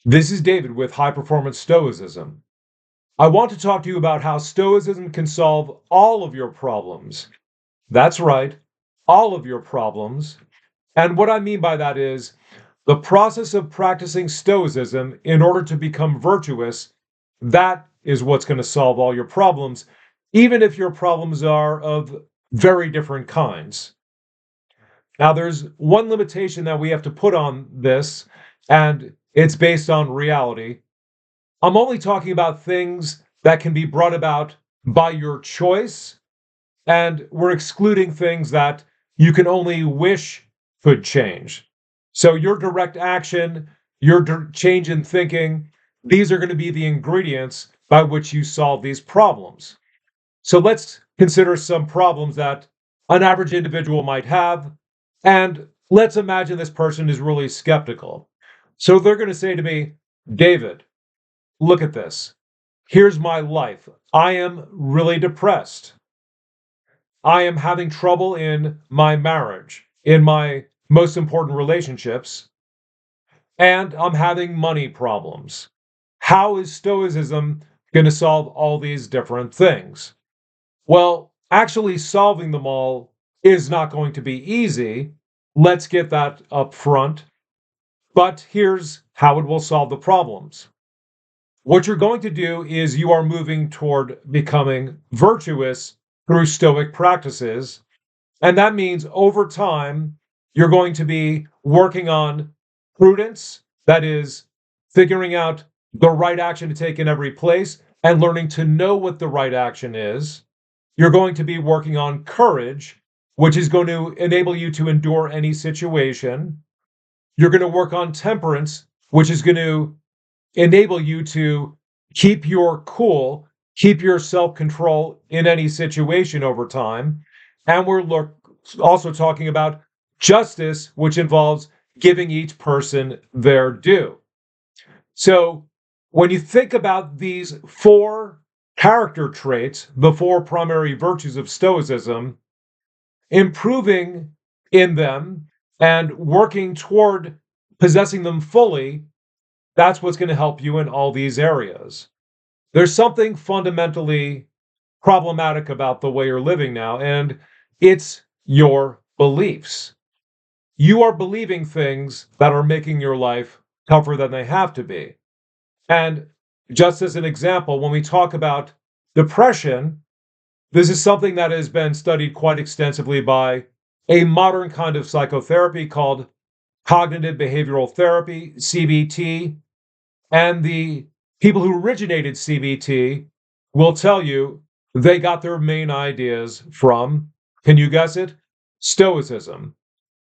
This is David with High Performance Stoicism. I want to talk to you about how Stoicism can solve all of your problems. That's right, all of your problems. And what I mean by that is the process of practicing Stoicism in order to become virtuous, that is what's going to solve all your problems, even if your problems are of very different kinds. Now, there's one limitation that we have to put on this, and it's based on reality. I'm only talking about things that can be brought about by your choice, and we're excluding things that you can only wish could change. So, your direct action, your change in thinking, these are going to be the ingredients by which you solve these problems. So, let's consider some problems that an average individual might have, and let's imagine this person is really skeptical. So, they're going to say to me, David, look at this. Here's my life. I am really depressed. I am having trouble in my marriage, in my most important relationships, and I'm having money problems. How is Stoicism going to solve all these different things? Well, actually solving them all is not going to be easy. Let's get that up front. But here's how it will solve the problems. What you're going to do is you are moving toward becoming virtuous through Stoic practices. And that means over time, you're going to be working on prudence, that is, figuring out the right action to take in every place and learning to know what the right action is. You're going to be working on courage, which is going to enable you to endure any situation. You're going to work on temperance, which is going to enable you to keep your cool, keep your self control in any situation over time. And also talking about justice, which involves giving each person their due. So when you think about these four character traits, the four primary virtues of Stoicism, improving in them and working toward possessing them fully, that's what's going to help you in all these areas. There's something fundamentally problematic about the way you're living now, and it's your beliefs. You are believing things that are making your life tougher than they have to be. And just as an example, when we talk about depression, this is something that has been studied quite extensively by a modern kind of psychotherapy called cognitive behavioral therapy, CBT. And the people who originated CBT will tell you they got their main ideas from, can you guess it? Stoicism.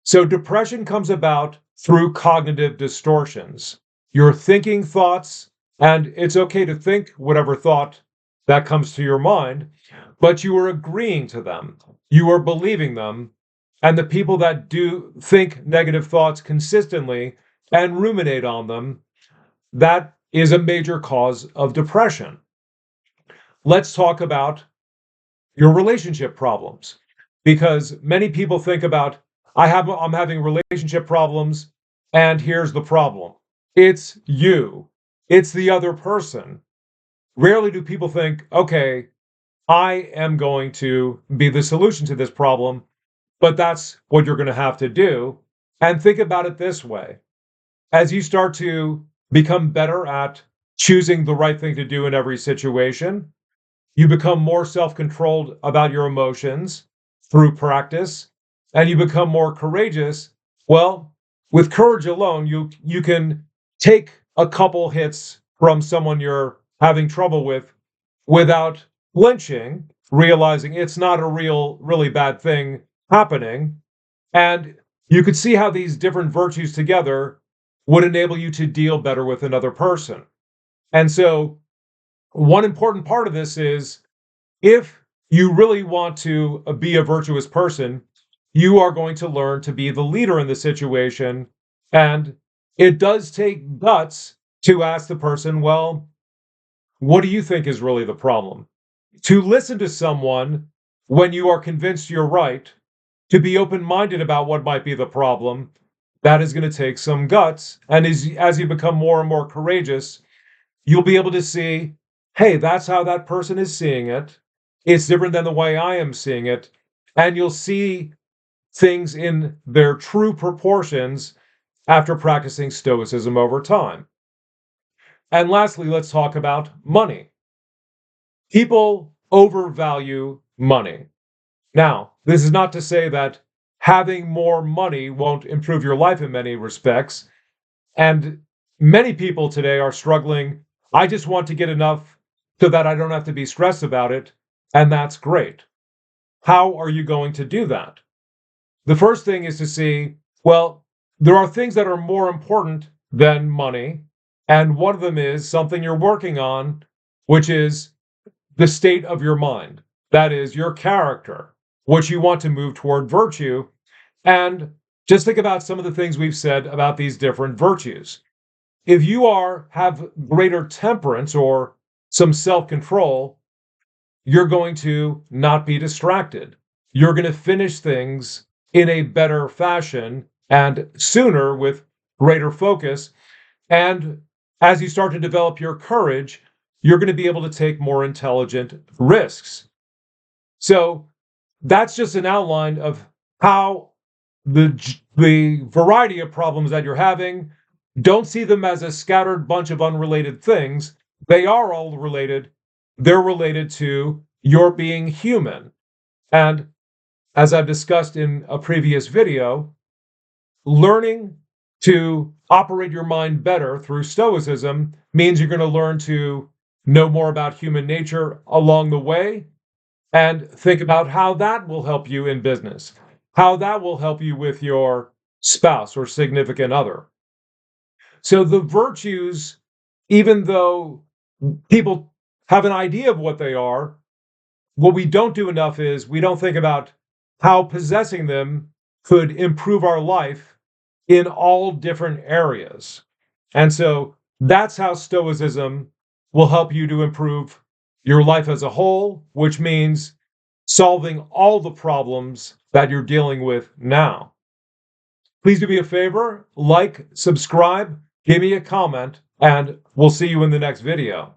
So depression comes about through cognitive distortions. You're thinking thoughts, and it's okay to think whatever thought that comes to your mind, but you are agreeing to them. You are believing them. And the people that do think negative thoughts consistently and ruminate on them, that is a major cause of depression. Let's talk about your relationship problems because many people think about I'm having relationship problems and here's the problem. It's you. It's the other person. Rarely do people think, okay, I am going to be the solution to this problem, but that's what you're going to have to do. And think about it this way. As you start to become better at choosing the right thing to do in every situation, you become more self controlled about your emotions through practice, and you become more courageous. Well, with courage alone, you can take a couple hits from someone you're having trouble with without flinching, realizing it's not a really bad thing happening. And you could see how these different virtues together would enable you to deal better with another person. And so, one important part of this is if you really want to be a virtuous person, you are going to learn to be the leader in the situation. And it does take guts to ask the person, well, what do you think is really the problem? To listen to someone when you are convinced you're right, to be open minded about what might be the problem, that is going to take some guts. And as you become more and more courageous, you'll be able to see, hey, that's how that person is seeing it. It's different than the way I am seeing it. And you'll see things in their true proportions after practicing Stoicism over time. And lastly, let's talk about money. People overvalue money. Now, this is not to say that having more money won't improve your life in many respects. And many people today are struggling. I just want to get enough so that I don't have to be stressed about it. And that's great. How are you going to do that? The first thing is to see, well, there are things that are more important than money. And one of them is something you're working on, which is the state of your mind. That is your character, which you want to move toward virtue. And just think about some of the things we've said about these different virtues. If you have greater temperance or some self-control, you're going to not be distracted. You're going to finish things in a better fashion and sooner with greater focus. And as you start to develop your courage, you're going to be able to take more intelligent risks. So that's just an outline of how the variety of problems that you're having, don't see them as a scattered bunch of unrelated things. They are all related. They're related to your being human. And as I've discussed in a previous video, learning to operate your mind better through Stoicism means you're going to learn to know more about human nature along the way and think about how that will help you in business, how that will help you with your spouse or significant other. So the virtues, even though people have an idea of what they are, what we don't do enough is we don't think about how possessing them could improve our life in all different areas. And so that's how Stoicism will help you to improve your life as a whole, which means solving all the problems that you're dealing with now. Please do me a favor, like, subscribe, give me a comment, and we'll see you in the next video.